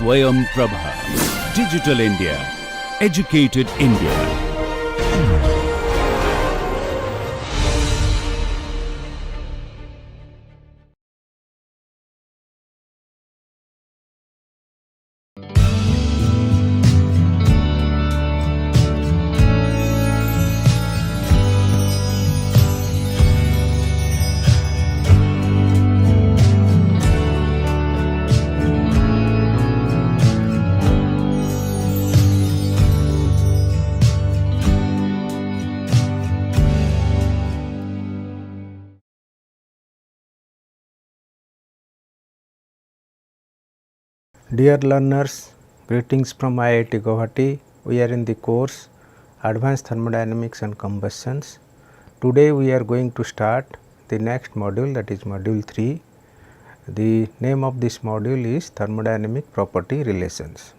SwayamPrabha. Digital India. Educated India. Dear learners, greetings from IIT Guwahati. We are in the course Advanced Thermodynamics and Combustions. Today we are going to start the next module, that is module 3. The name of this module is Thermodynamic Property Relations.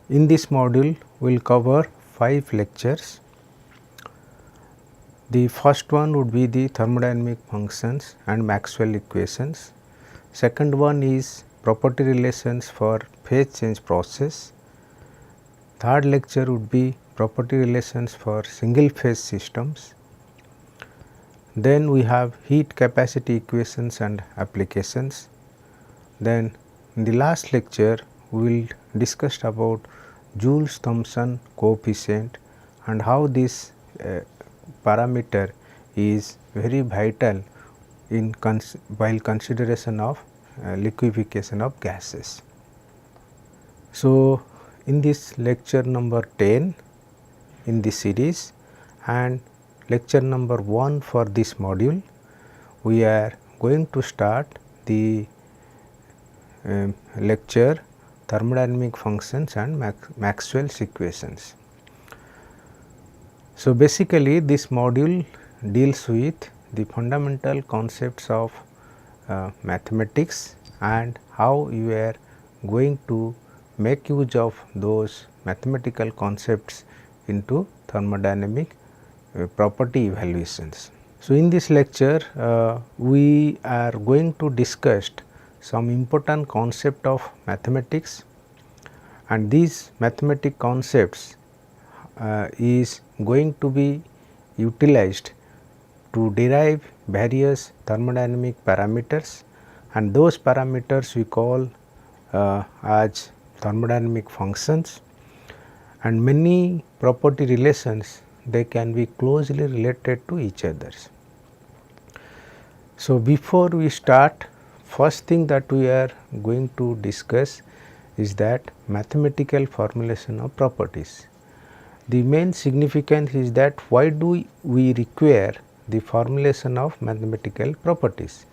In this module we will cover 5 lectures. The first one would be the thermodynamic functions and Maxwell equations. Second one is property relations for phase change process. Third lecture would be property relations for single phase systems. Then we have heat capacity equations and applications. Then in the last lecture we will discuss about Joule-Thomson coefficient and how this parameter is very vital in while consideration of liquefaction of gases. So, in this lecture number 10 in this series and lecture number 1 for this module, we are going to start the lecture thermodynamic functions and Maxwell's equations. So, basically this module deals with the fundamental concepts of mathematics and how you are going to make use of those mathematical concepts into thermodynamic property evaluations. So, in this lecture we are going to discuss some important concept of mathematics, and these mathematic concepts is going to be utilized to derive various thermodynamic parameters, and those parameters we call as thermodynamic functions, and many property relations they can be closely related to each other. So, before we start, first thing that we are going to discuss is that mathematical formulation of properties. The main significance is that why do we require the formulation of mathematical properties.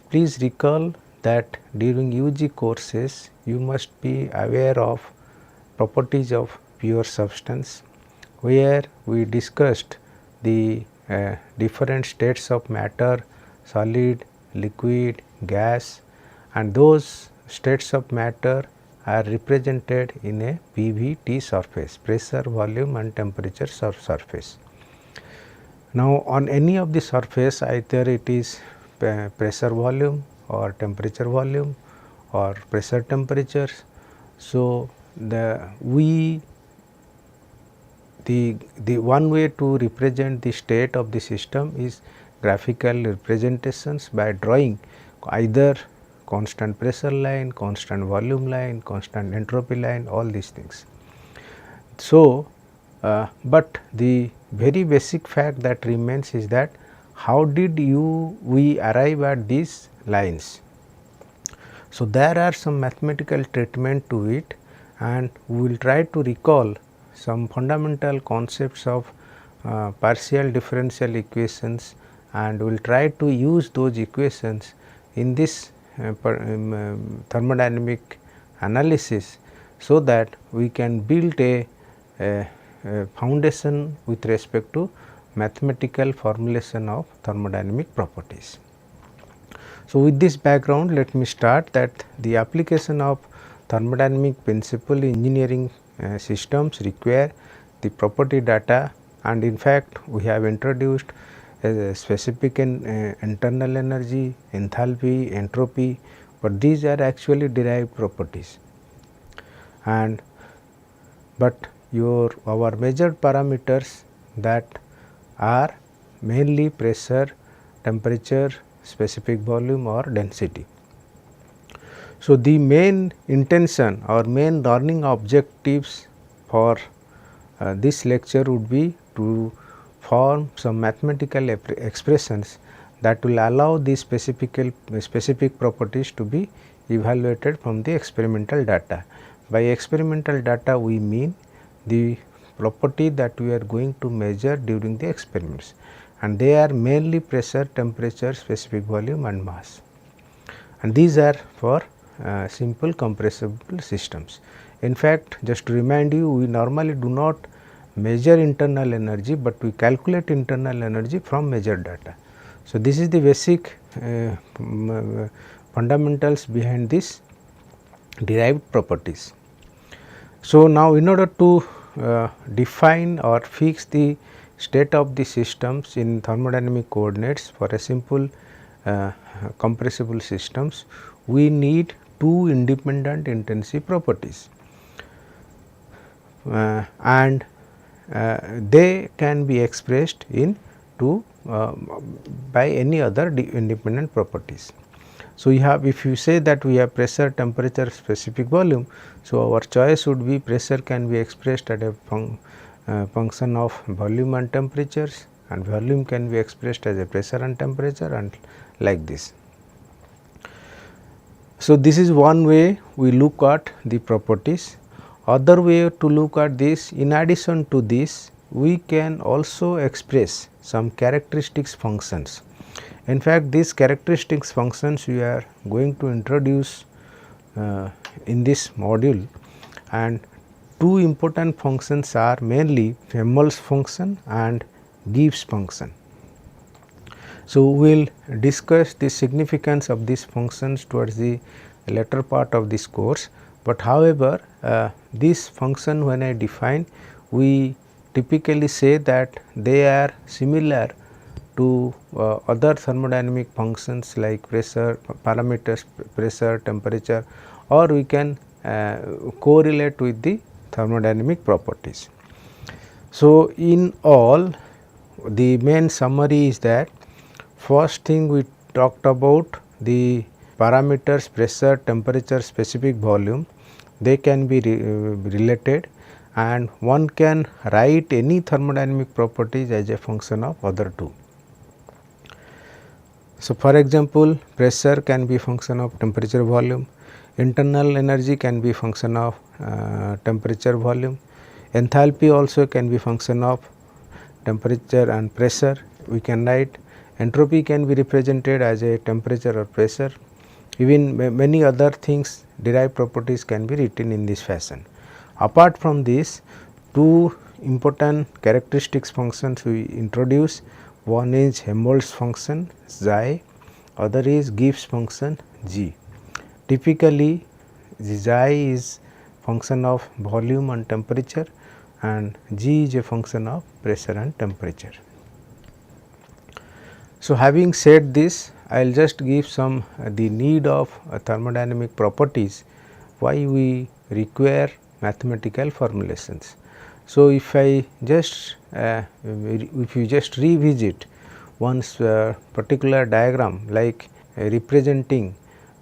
Please recall that during UG courses you must be aware of properties of pure substance, where we discussed the different states of matter, solid, liquid, gas, and those states of matter are represented in a PVT surface, pressure, volume and temperature surface. Now, on any of the surface, either it is pressure volume or temperature volume or pressure temperatures. So, the one way to represent the state of the system is graphical representations by drawing either constant pressure line, constant volume line, constant entropy line, all these things. So, but the very basic fact that remains is that how did we arrive at these lines. So, there are some mathematical treatment to it, and we will try to recall some fundamental concepts of partial differential equations, and we will try to use those equations in this thermodynamic analysis, so that we can build a foundation with respect to mathematical formulation of thermodynamic properties. So, with this background, let me start that the application of thermodynamic principle in engineering systems require the property data, and in fact, we have introduced a specific internal energy, enthalpy, entropy. but these are actually derived properties. And but our measured parameters that are mainly pressure, temperature, specific volume or density. So, the main intention or main learning objectives for this lecture would be to form some mathematical expressions that will allow these specific properties to be evaluated from the experimental data. By experimental data we mean the property that we are going to measure during the experiments, and they are mainly pressure, temperature, specific volume and mass, and these are for simple compressible systems. In fact, just to remind you, we normally do not measure internal energy, but we calculate internal energy from measured data. So, this is the basic fundamentals behind this derived properties. So, now in order to define or fix the state of the systems in thermodynamic coordinates for a simple compressible systems, we need two independent intensive properties, and they can be expressed in two by any other independent properties. So, you have, if you say that we have pressure, temperature, specific volume, so our choice would be pressure can be expressed at a function of volume and temperatures, and volume can be expressed as a pressure and temperature, and like this. So, this is one way we look at the properties. Other way to look at this, in addition to this, we can also express some characteristics functions. In fact, these characteristics functions we are going to introduce in this module, and two important functions are mainly Helmholtz function and Gibbs function. So, we will discuss the significance of these functions towards the later part of this course, but however, this function when I define, we typically say that they are similar to other thermodynamic functions like pressure parameters, pressure, temperature, or we can correlate with the thermodynamic properties. So, in all, the main summary is that first thing we talked about the parameters pressure, temperature, specific volume, they can be related, and one can write any thermodynamic properties as a function of other two. So, for example, pressure can be function of temperature, volume, internal energy can be function of temperature, volume, enthalpy also can be function of temperature and pressure. We can write entropy can be represented as a temperature or pressure, even many other things, derived properties can be written in this fashion. Apart from this, two important characteristics functions we introduce, one is Helmholtz function xi, other is Gibbs function g. Typically, the xi is function of volume and temperature, and g is a function of pressure and temperature. So, having said this, I will just give some the need of thermodynamic properties, why we require mathematical formulations. So, if I just if you just revisit one's particular diagram like representing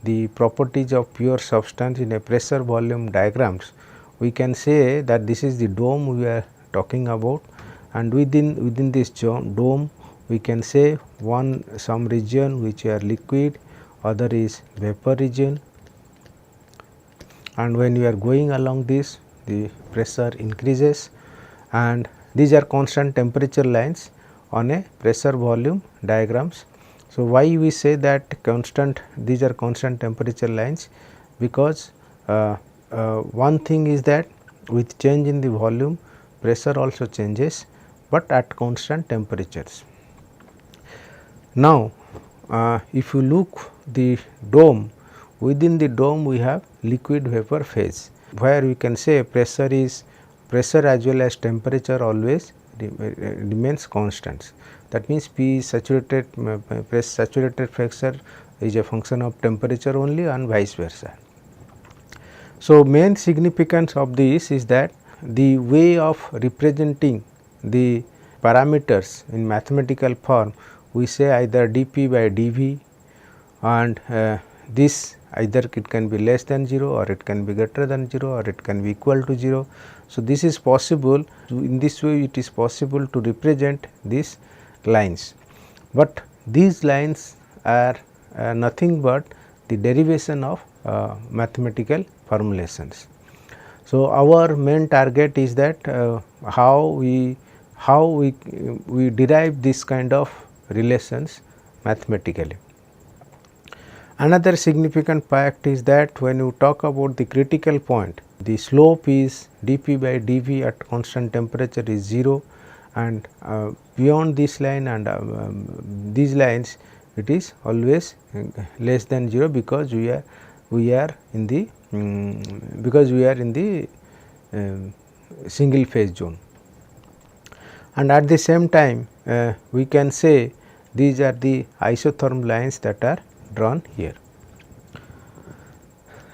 the properties of pure substance in a pressure volume diagrams, we can say that this is the dome we are talking about, and within this dome we can say some region which are liquid, other is vapor region, and when you are going along this, the pressure increases, and these are constant temperature lines on a pressure volume diagrams. So, why we say that these are constant temperature lines, because one thing is that with change in the volume, pressure also changes, but at constant temperatures. Now, if you look the dome, within the dome we have liquid vapor phase, where we can say pressure as well as temperature always remains constant. That means P saturated pressure is a function of temperature only and vice versa. So, main significance of this is that the way of representing the parameters in mathematical form, we say either dP by dV, and this either it can be less than 0 or it can be greater than 0 or it can be equal to 0. So, this is possible, in this way it is possible to represent these lines, but these lines are nothing but the derivation of mathematical formulations. So, our main target is that how we derive this kind of relations mathematically. Another significant fact is that when you talk about the critical point, the slope is dP by dV at constant temperature is 0, and beyond this line and these lines it is always less than 0, because we are in the single phase zone, and at the same time we can say these are the isotherm lines that are drawn here.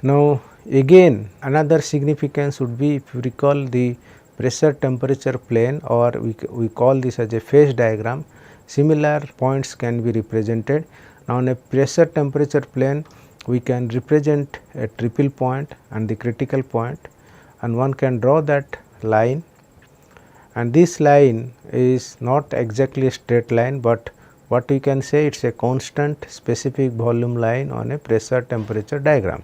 Now, again another significance would be, if you recall, the pressure temperature plane, or we call this as a phase diagram. Similar points can be represented. Now, on a pressure temperature plane we can represent a triple point and the critical point, and one can draw that line, and this line is not exactly a straight line, but what we can say, it is a constant specific volume line on a pressure temperature diagram,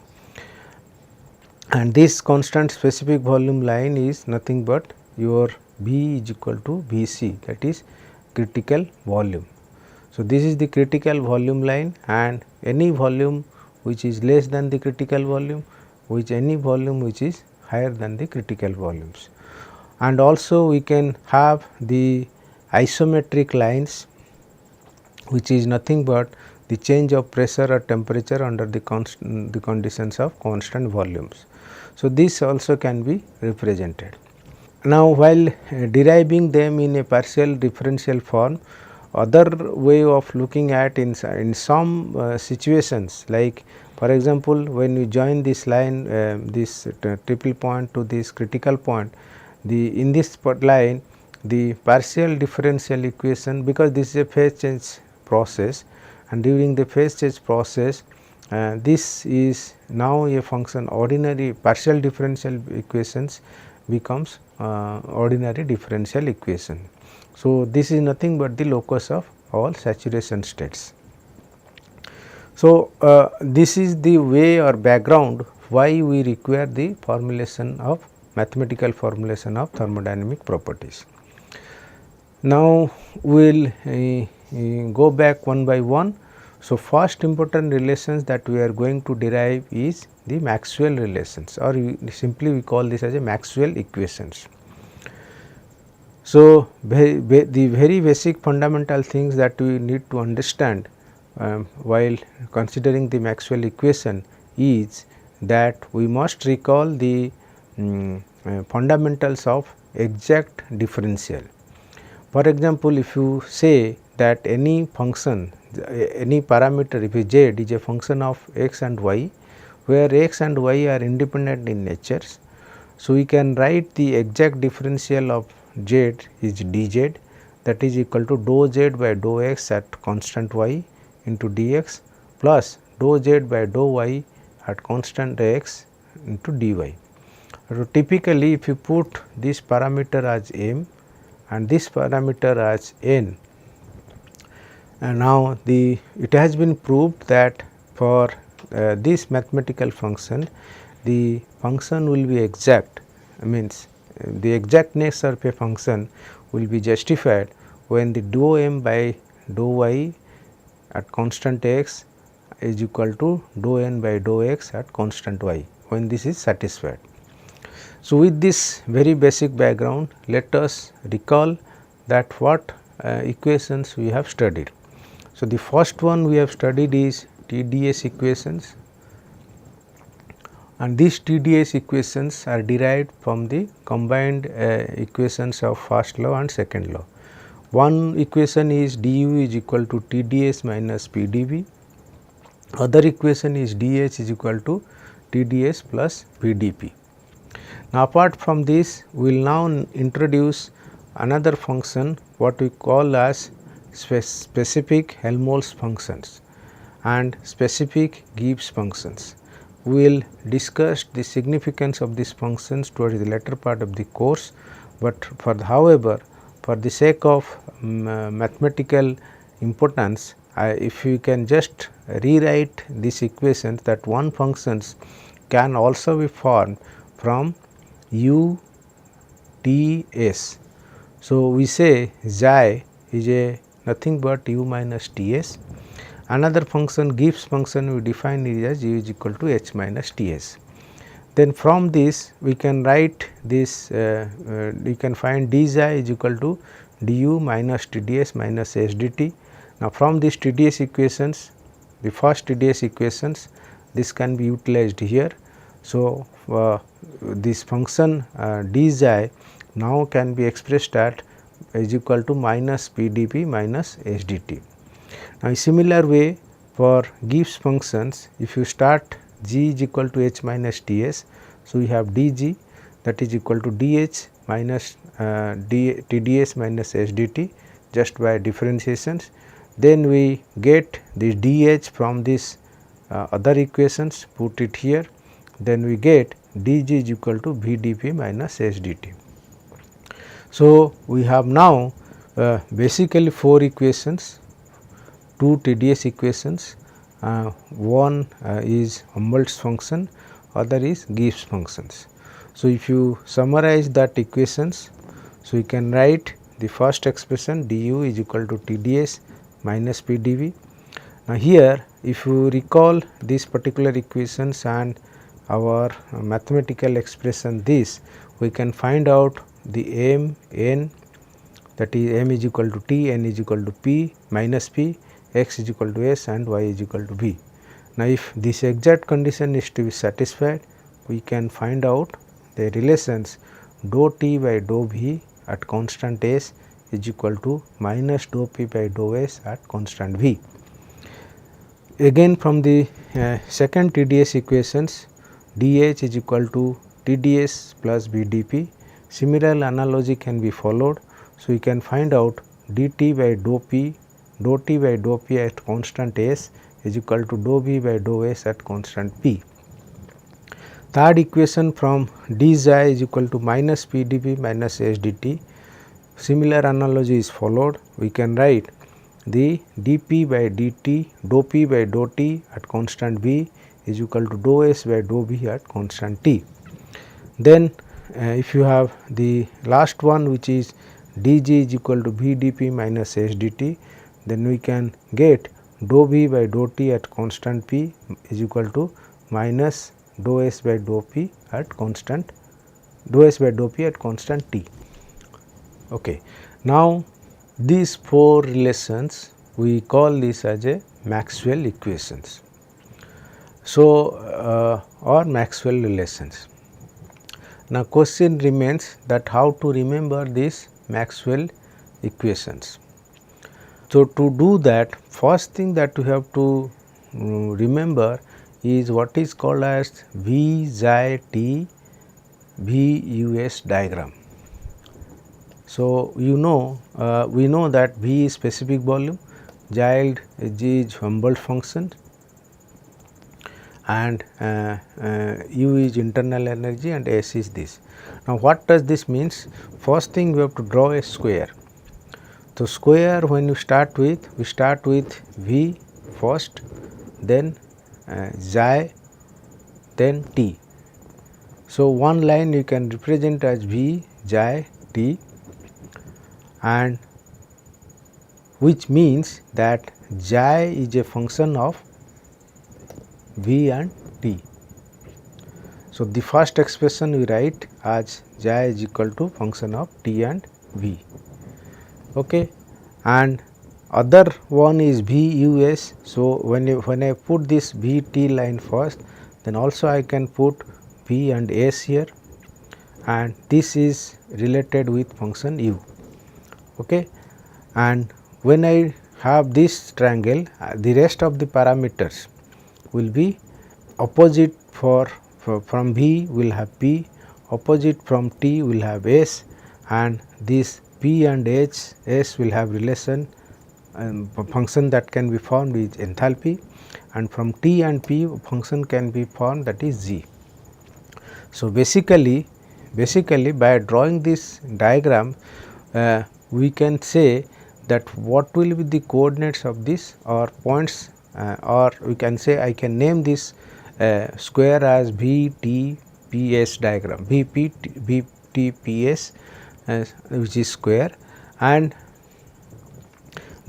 and this constant specific volume line is nothing but your V is equal to Vc, that is critical volume. So, this is the critical volume line, and any volume which is less than the critical volume, any volume which is higher than the critical volumes. And also we can have the isometric lines, which is nothing but the change of pressure or temperature under the conditions of constant volumes. So, this also can be represented. Now, while deriving them in a partial differential form, other way of looking at in some situations, like for example, when we join this line, this triple point to this critical point, in this line the partial differential equation, because this is a phase change process, and during the phase change process this is now a function, ordinary partial differential equations becomes ordinary differential equation. So, this is nothing but the locus of all saturation states. So, this is the way or background why we require the formulation of mathematical formulation of thermodynamic properties. Now, we will go back one by one. So, first important relations that we are going to derive is the Maxwell relations, or simply we call this as a Maxwell equations. So, the very basic fundamental things that we need to understand while considering the Maxwell equation is that we must recall the fundamentals of exact differential. For example, if you say that any function, any parameter, if z is a function of x and y, where x and y are independent in nature, so we can write the exact differential of z is dz, that is equal to dou z by dou x at constant y into dx plus dou z by dou y at constant x into dy. So, typically if you put this parameter as m and this parameter as n, and now it has been proved that for this mathematical function, the function will be exact, means the exactness of a function will be justified when the dou m by dou y at constant x is equal to dou n by dou x at constant y, when this is satisfied. So, with this very basic background, let us recall that what equations we have studied. So, the first one we have studied is TdS equations, and these TdS equations are derived from the combined equations of first law and second law. One equation is du is equal to TdS minus PdV, Other equation is dH is equal to TdS plus VdP. Now, apart from this, we will now introduce another function what we call as specific Helmholtz functions and specific Gibbs functions. We will discuss the significance of these functions towards the latter part of the course, but however, for the sake of mathematical importance, if you can just rewrite these equations, that one functions can also be formed from u t s. So, we say xi is a nothing but u minus t s. Another function Gibbs function we define it as u is equal to h minus t s. Then from this we can write this, we can find d xi is equal to du minus TdS minus S dt. Now, from these TdS equations, the first TdS equations, this can be utilized here. So, this function d xi now can be expressed at is equal to minus PdP minus S dt. Now, similar way for Gibbs functions, if you start g is equal to h minus Ts, so we have dg that is equal to dh minus Tds minus S dt just by differentiations. Then we get this dh from this other equations, put it here, then we get dg is equal to Vdp minus S dt. So, we have now basically 4 equations, 2 TdS equations, one is Helmholtz function, other is Gibbs functions. So, if you summarize that equations, so you can write the first expression du is equal to TdS minus PdV. Now, here if you recall these particular equations and our mathematical expression this, we can find out the m n, that is m is equal to t, n is equal to p minus p, x is equal to s and y is equal to v. Now, if this exact condition is to be satisfied, we can find out the relations dou t by dou v at constant s is equal to minus dou p by dou s at constant v. Again from the second TdS equations, dH is equal to TdS plus Vdp. Similar analogy can be followed. So, we can find out dt by dou t by dou p at constant s is equal to dou v by dou s at constant p. Third equation from d xi is equal to minus PdP minus S dt. Similar analogy is followed. We can write the dp by dt, dou p by dou t at constant v is equal to dou s by dou v at constant t. Then if you have the last one, which is dg is equal to Vdp minus S dt, then we can get dou v by dou t at constant p is equal to minus dou s by dou p at constant t. Okay. Now, these 4 relations we call this as a Maxwell equations. So, or Maxwell relations. Now, question remains that how to remember these Maxwell equations. So, to do that, first thing that we have to remember is what is called as V xi t VUS diagram. So, we know that V is specific volume, G is Helmholtz function and U is internal energy and S is this. Now, what does this means? First thing we have to draw a square. So, square when you start with, we start with V first, then xi, then t. So, one line you can represent as V xi t, and which means that xi is a function of V and t. So, the first expression we write as xi is equal to function of t and v. Okay. And other one is VUS. So, when I put this VT line first, then also I can put V and S here, and this is related with function U. Okay. And when I have this triangle, the rest of the parameters will be opposite from V will have P, opposite from T will have S, and this P and S will have relation function that can be formed is enthalpy, and from T and P function can be formed, that is G. So, basically by drawing this diagram we can say that what will be the coordinates of this or points, or we can say I can name this square as V T P S diagram, V T P S which is square, and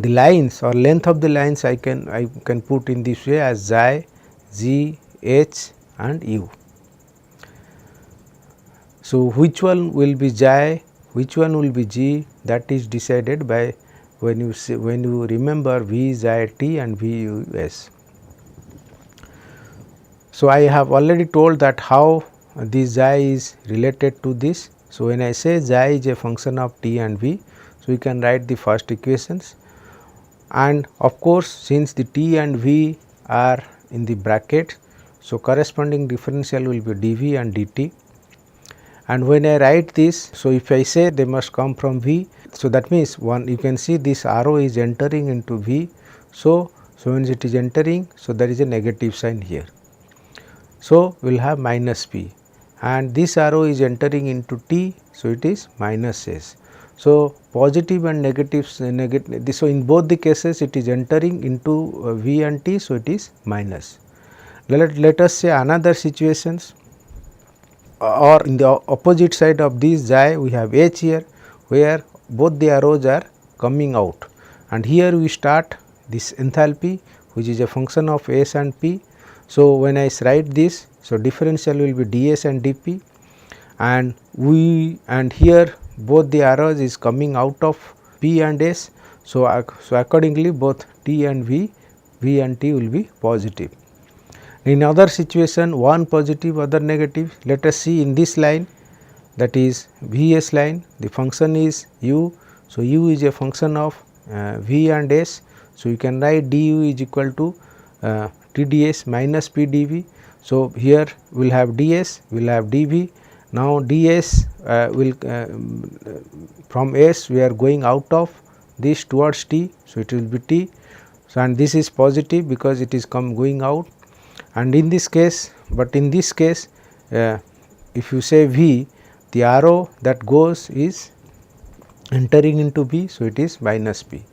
the lines or length of the lines I can put in this way as xi, g, h and u. So, which one will be xi, which one will be g, that is decided by when you remember V xi t and V u s. So, I have already told that how this xi is related to this. So, when I say xi is a function of t and v, so we can write the first equations, and of course, since the t and v are in the bracket, so corresponding differential will be dv and dt. And when I write this, so if I say they must come from v, so that means you can see this arrow is entering into v. So, when it is entering, so there is a negative sign here. So, we will have minus p, and this arrow is entering into t, so it is minus s. So, positive and negative, so in both the cases it is entering into v and t, so it is minus. Let us say another situations, or in the opposite side of this xi we have h here, where both the arrows are coming out, and here we start this enthalpy which is a function of s and p. So, when I write this, so differential will be ds and dp, and here both the arrows is coming out of p and s. So, accordingly both t and v and t will be positive. In other situation, one positive, other negative. Let us see in this line, that is Vs line, the function is u. So, u is a function of v and s. So, you can write du is equal to Tds minus Pdv. So, here we will have ds, we will have dv. Now, ds will from s we are going out of this towards t. So, it will be t. So, and this is positive because it is going out, and in this case, but in this case if you say v, the arrow that goes is entering into v. So, it is minus p,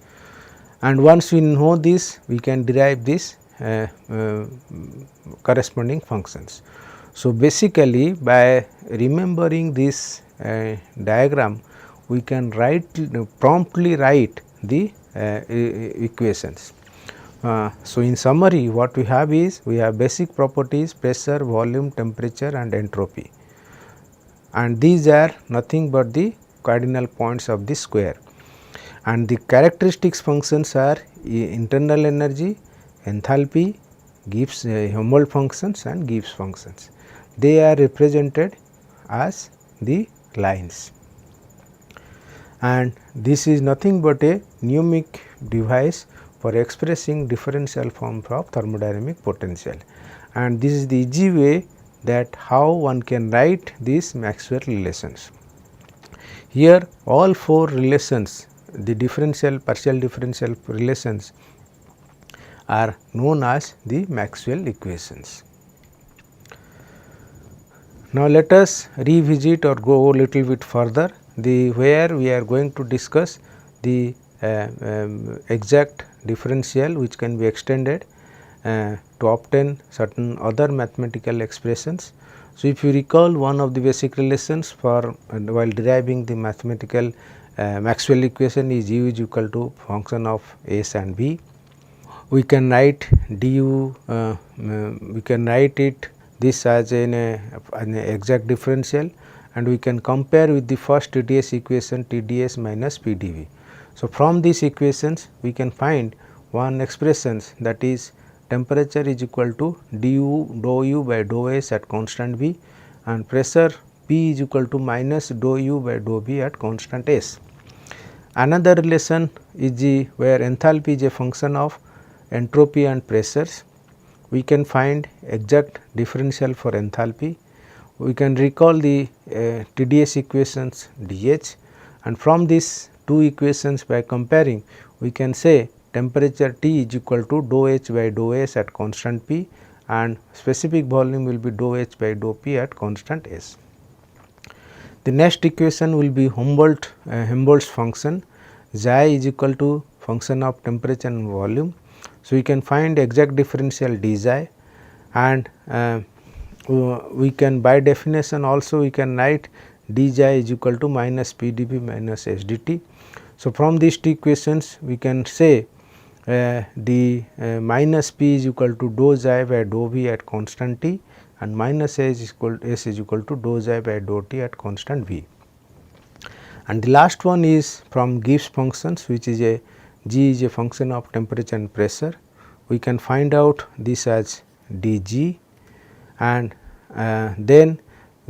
and once we know this, we can derive this corresponding functions. So, basically by remembering this diagram, we can promptly write the equations. So, in summary, what we have is, we have basic properties: pressure, volume, temperature and entropy, and these are nothing but the cardinal points of the square, and the characteristics functions are internal energy, enthalpy, Gibbs Helmholtz functions and Gibbs functions. They are represented as the lines, and this is nothing but a mnemonic device for expressing differential form of thermodynamic potential, and this is the easy way that how one can write these Maxwell relations. Here all four relations, the differential, partial differential relations, are known as the Maxwell equations. Now, let us revisit or go a little bit further, where we are going to discuss the exact differential which can be extended to obtain certain other mathematical expressions. So, if you recall, one of the basic relations for while deriving the mathematical Maxwell equation is u is equal to function of s and v. We can write du, we can write it this as an exact differential, and we can compare with the first TdS equation, Tds minus Pdv. So, from these equations we can find one expressions, that is temperature is equal to du dou u by dou s at constant v, and pressure P is equal to minus dou u by dou v at constant s. Another relation is where enthalpy is a function of entropy and pressures. we can find exact differential for enthalpy. We can recall the TdS equations dH, and from these two equations by comparing we can say temperature T is equal to dou H by dou S at constant P, and specific volume will be dou H by dou P at constant S. The next equation will be Helmholtz function. Xi is equal to function of temperature and volume. So, we can find exact differential d xi, and we can by definition also we can write d xi is equal to minus p dv minus s dt. So, from these two equations we can say the minus p is equal to dou xi by dou v at constant t, and minus s is equal to dou xi by dou t at constant v. And the last one is from Gibbs functions, which is a g is a function of temperature and pressure. We can find out this as dg, and then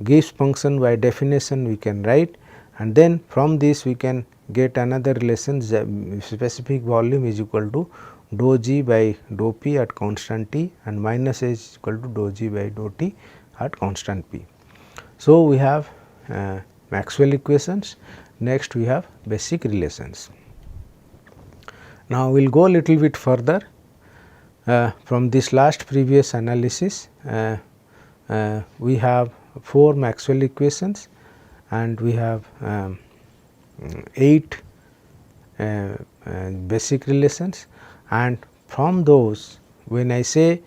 Gibbs function by definition we can write, and then from this we can get another relation, specific volume is equal to dou g by dou p at constant t, and minus h is equal to dou g by dou t at constant p. So, we have Maxwell equations. Next we have basic relations. Now, we will go a little bit further from this last previous analysis. We have 4 Maxwell equations, and we have 8 basic relations, and from those when I say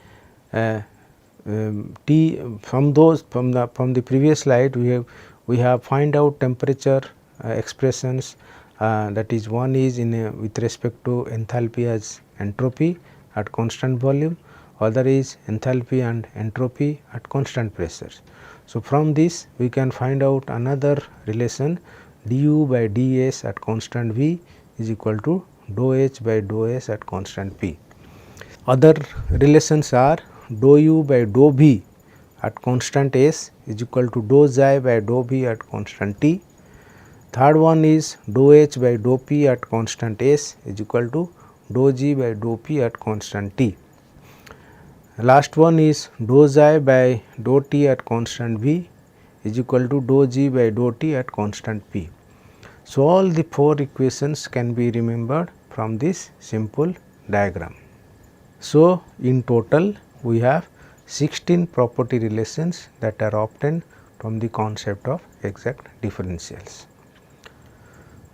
T, from those from the previous slide we have find out temperature expressions, that is one is in with respect to enthalpy as entropy at constant volume, other is enthalpy and entropy at constant pressures. So, from this we can find out another relation, du by ds at constant V is equal to dou H by dou S at constant P. Other relations are dou u by dou V at constant S is equal to dou xi by dou V at constant T. Third one is dou H by dou P at constant S is equal to dou G by dou P at constant T. Last one is dou xi by dou T at constant V is equal to dou G by dou T at constant P. So, all the 4 equations can be remembered from this simple diagram. So, in total we have 16 property relations that are obtained from the concept of exact differentials.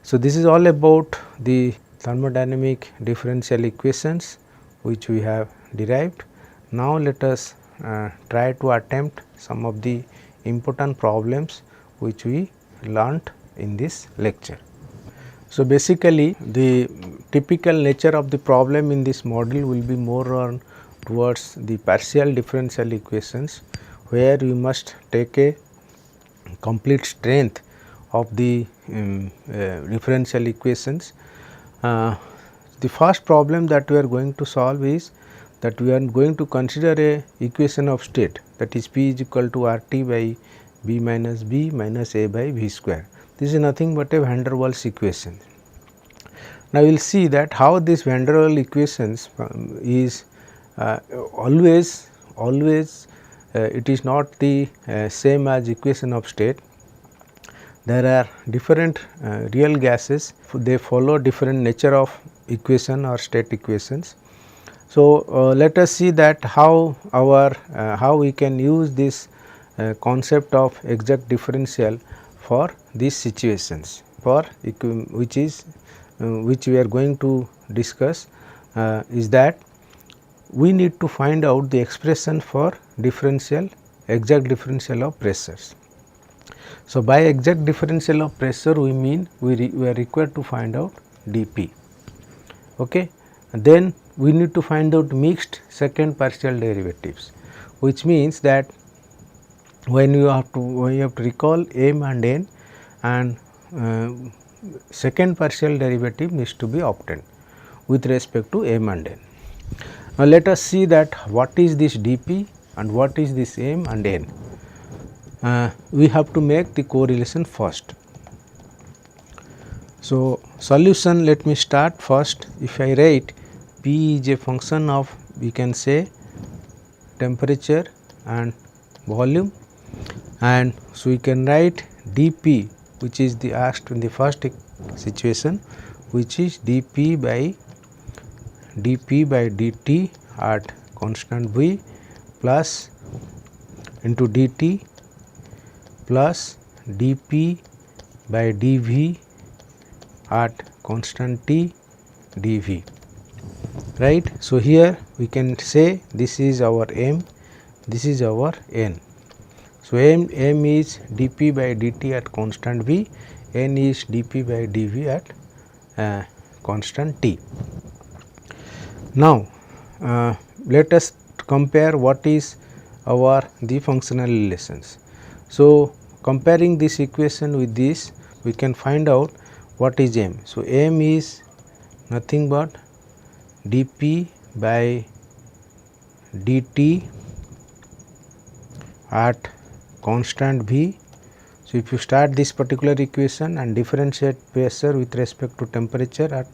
So, this is all about the thermodynamic differential equations which we have derived. Now, let us try to attempt some of the important problems which we learnt in this lecture. So, basically the typical nature of the problem in this module will be more on towards the partial differential equations, where we must take a complete strength of the differential equations. The first problem that we are going to solve is that we are going to consider a equation of state, that is P is equal to R T by B minus B minus A by V square. This is nothing but a van der Waals equation. Now, we will see that how this van der Waals equations is always it is not the same as equation of state. There are different real gases, they follow different nature of equation or state equations. So, let us see that how we can use this concept of exact differential for these situations, for which we are going to discuss is that we need to find out the expression for exact differential of pressures. So, by exact differential of pressure we mean we are required to find out dP. Okay. Then we need to find out mixed second partial derivatives, which means that when you have to recall m and n, and second partial derivative needs to be obtained with respect to m and n. Now, let us see that what is this dP and what is this m and n. We have to make the correlation first. So, solution, let me start first. If I write P is a function of, we can say temperature and volume, and so we can write dP, which is the asked in the first situation, which is dP by dt at constant V plus into dt plus dP by dV at constant T dV, right. So, here we can say this is our M, this is our N. So, M is dP by dt at constant V, N is dP by dV at constant T. Now, let us compare what is the functional relations. So, comparing this equation with this, we can find out what is M. So, M is nothing but dP by dt at constant V. So, if you start this particular equation and differentiate pressure with respect to temperature at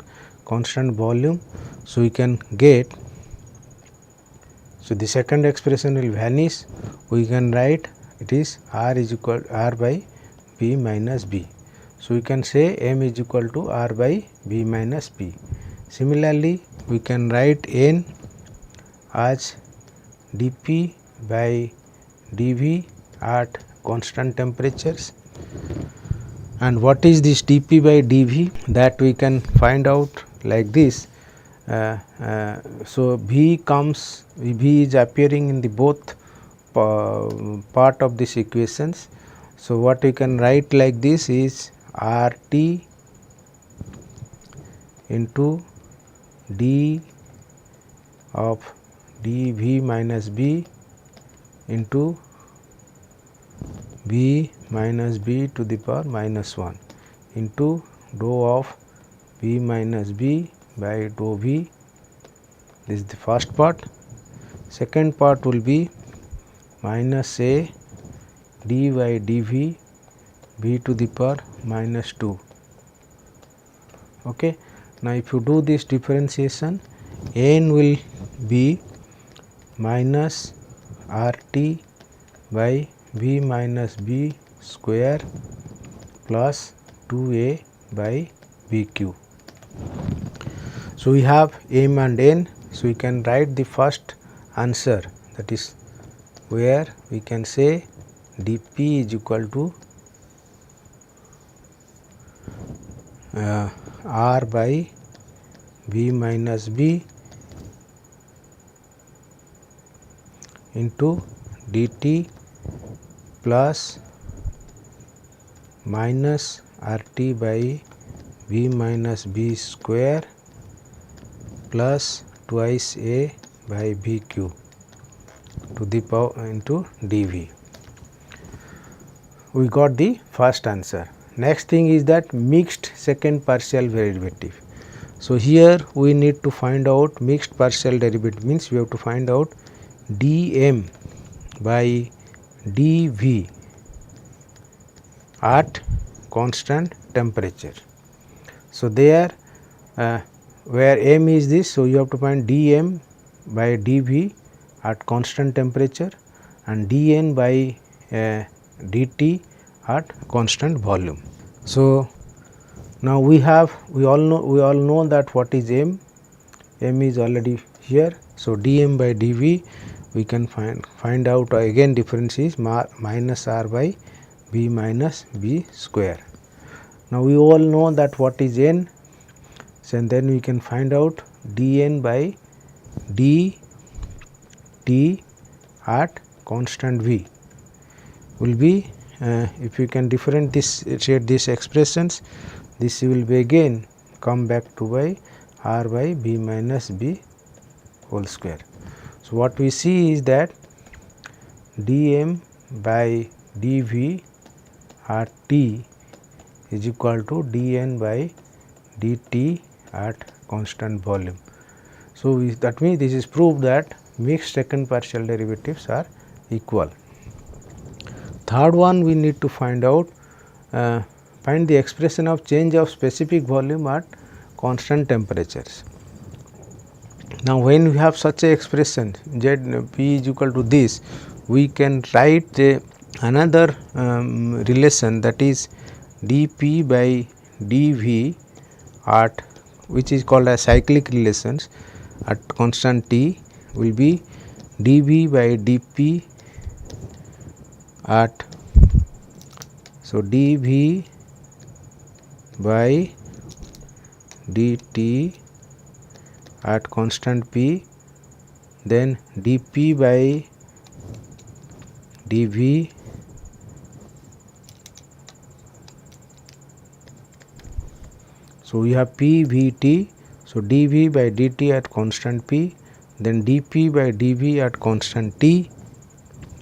constant volume, so we can get, so the second expression will vanish, we can write it is R is equal to R by B minus B. So, we can say M is equal to R by B minus B. Similarly, we can write N as dP by dV at constant temperatures. And what is this dP by dV? That we can find out like this. So, V is appearing in the both part of this equations. So, what we can write like this is RT into d of dV minus B into B minus B to the power minus 1 into dou of B minus B by dou V. This is the first part. Second part will be minus A d by dV B to the power minus 2. Okay. Now, if you do this differentiation, N will be minus RT by V minus B square plus 2A by BQ. So, we have M and N. So, we can write the first answer, that is where we can say dP is equal to R by V minus B into dt plus minus RT by V minus B square plus twice A by BQ to the power into dV. We got the first answer. Next thing is that mixed second partial derivative. So, here we need to find out mixed partial derivative, means we have to find out dm by dV at constant temperature. So, there where m is this, so you have to find dm by dV at constant temperature and dN by dt at constant volume. So, now we all know that what is m is already here. So, dm by dV we can find out again difference is minus R by B minus B square. Now, we all know that what is n, so and then we can find out dN by dt at constant V will be if you can differentiate these expressions, this will be again come back to by R by B minus B whole square. So, what we see is that dm by dV at T is equal to dN by dt at constant volume. So, that means this is proof that mixed second partial derivatives are equal. Third one, we need to find out find the expression of change of specific volume at constant temperatures. Now, when we have such a expression z p is equal to this, we can write another relation, that is dp by dv at, which is called as cyclic relations, at constant t will be dv by dp at, so dv by dt at constant p, then dp by dv so we have p v t, so dv by dt at constant p, then dp by dv at constant t,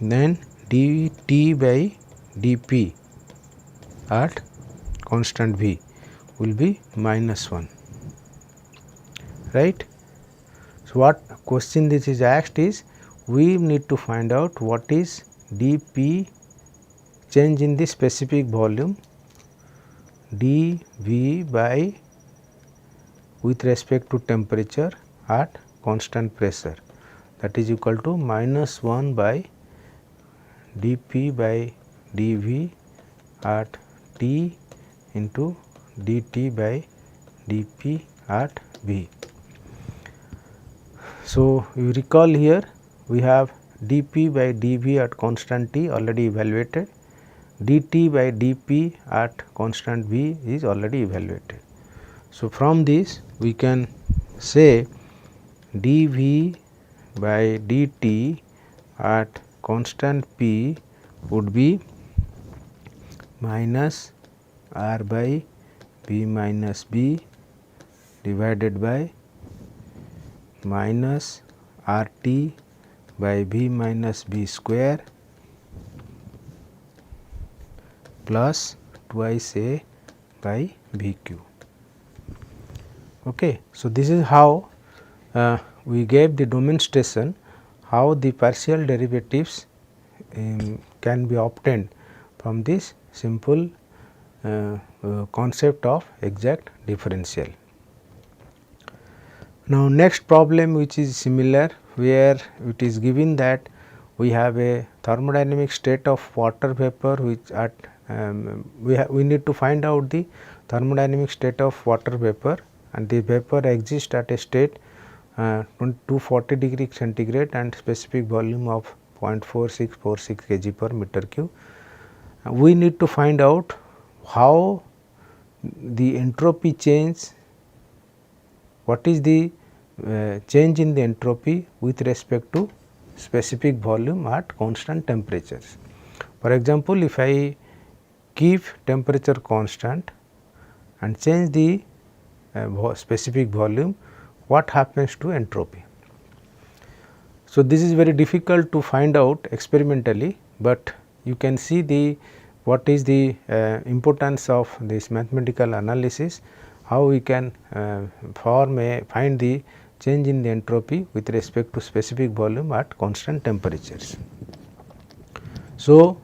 then dt by dp at constant v will be -1, right. So, what question this is asked is, we need to find out what is dp change in the specific volume dv by with respect to temperature at constant pressure, that is equal to -1 by dp by dv at t into dt by dp at v. So, you recall here we have dp by dv at constant t already evaluated, dt by dp at constant v is already evaluated. So, from this we can say dv by dt at constant p would be minus r by b minus b divided by minus RT by b minus b square plus twice a by bq. Okay. So, this is how we gave the demonstration how the partial derivatives can be obtained from this simple concept of exact differential. Now, next problem which is similar, where it is given that we have a thermodynamic state of water vapor, which at we need to find out the thermodynamic state of water vapor, and the vapor exists at a state 240 degree centigrade and specific volume of 0.4646 kg per meter cube. We need to find out how the entropy change, what is the change in the entropy with respect to specific volume at constant temperatures. For example, if I keep temperature constant and change the specific volume, what happens to entropy? So, this is very difficult to find out experimentally, but you can see the what is the importance of this mathematical analysis, how we can find the change in the entropy with respect to specific volume at constant temperatures. So,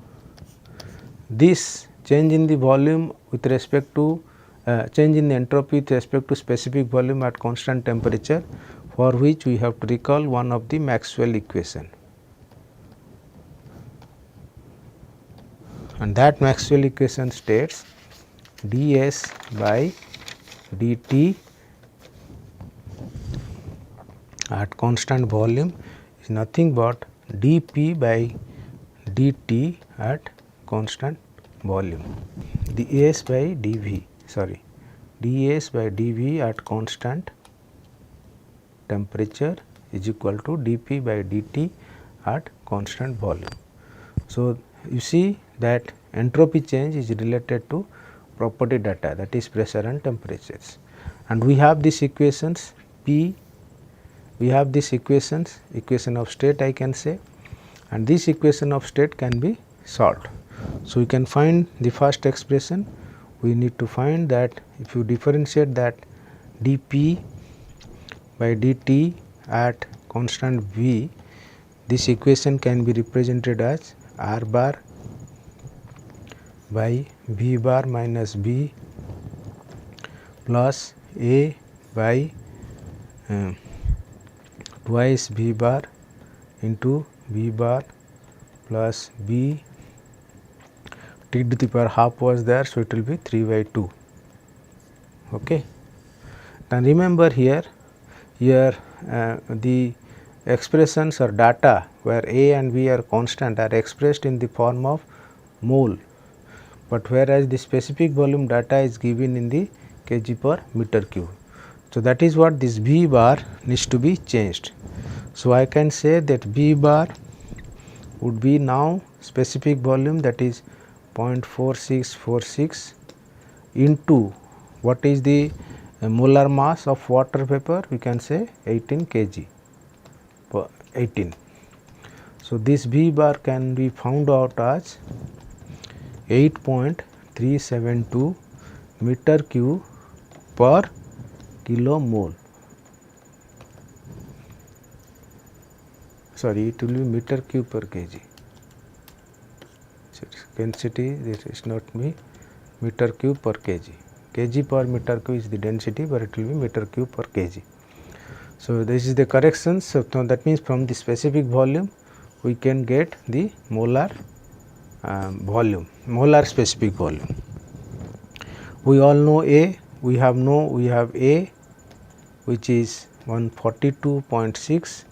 this change in the volume with respect to change in the entropy with respect to specific volume at constant temperature, for which we have to recall one of the Maxwell equation, and that Maxwell equation states ds by dt at constant volume is nothing but dp by dt at constant volume, ds by dv, sorry, ds by dv at constant temperature is equal to dp by dt at constant volume. So, you see that entropy change is related to property data, that is pressure and temperatures, and we have these equations P, we have these equations, equation of state I can say, and this equation of state can be solved. So, we can find the first expression. We need to find that if you differentiate that dp by dt at constant v, this equation can be represented as r bar by v bar minus b plus a by twice V bar into V bar plus B t to the power half was there, so it will be 3 by 2. Okay. Now remember here the expressions or data where A and B are constant are expressed in the form of mole, but whereas the specific volume data is given in the kg per meter cube. So, that is what this V bar needs to be changed. So, I can say that V bar would be now specific volume, that is 0.4646 into what is the molar mass of water vapor, we can say 18 kg per 18. So, this V bar can be found out as 8.372 meter cube per kilomole. Sorry, it will be meter cube per kg. So, density, this is not meter cube per kg. Kg per meter cube is the density, but it will be meter cube per kg. So, this is the correction. So, that means from the specific volume we can get the molar volume, molar specific volume. We all know A, we have A which is 142.6,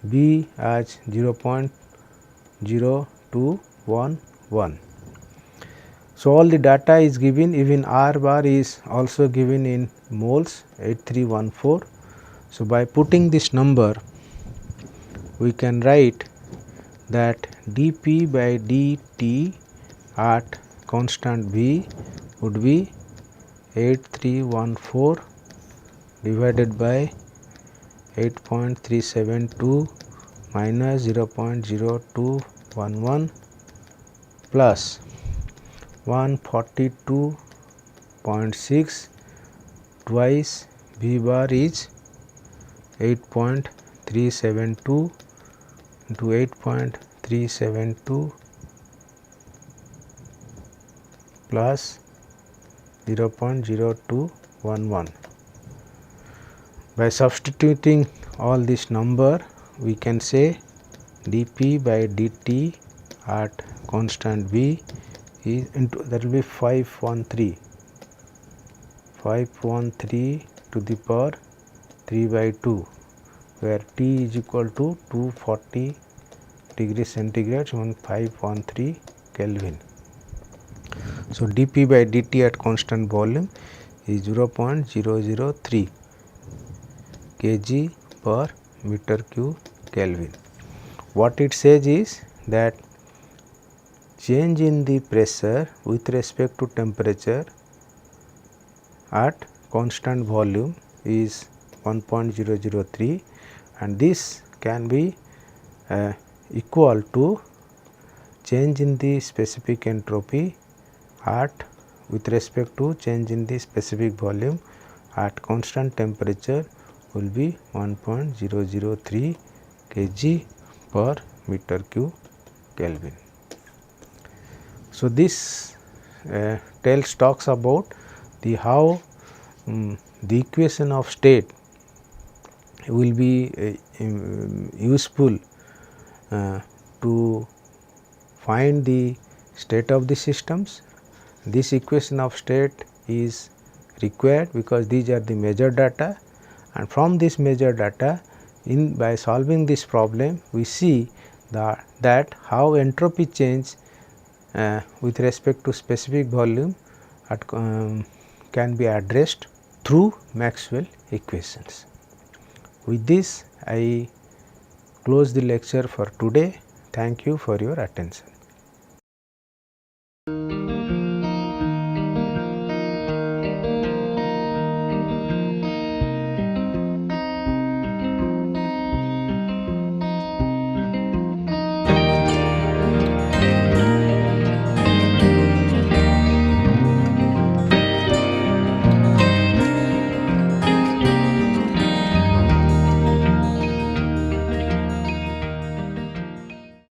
B as 0.0211. So, all the data is given, even R bar is also given in moles 8314. So, by putting this number we can write that dP by dt at constant V would be 8314 divided by 8.372 minus 0.0211 plus 142.6 twice V bar is 8.372 into 8.372 plus 0.0211. By substituting all this number, we can say dP by dt at constant V is into, that will be 513 to the power 3 by 2, where T is equal to 240 degrees centigrade, 513 Kelvin. So, dP by dt at constant volume is 0.003 kg per meter cube Kelvin. What it says is that change in the pressure with respect to temperature at constant volume is 1.003, and this can be equal to change in the specific entropy at with respect to change in the specific volume at constant temperature will be 1.003 kg per meter cube Kelvin. So, this talks about the how the equation of state will be useful to find the state of the systems. This equation of state is required because these are the measured data, and from this measured data by solving this problem we see that how entropy change with respect to specific volume can be addressed through Maxwell equations. With this I close the lecture for today. Thank you for your attention.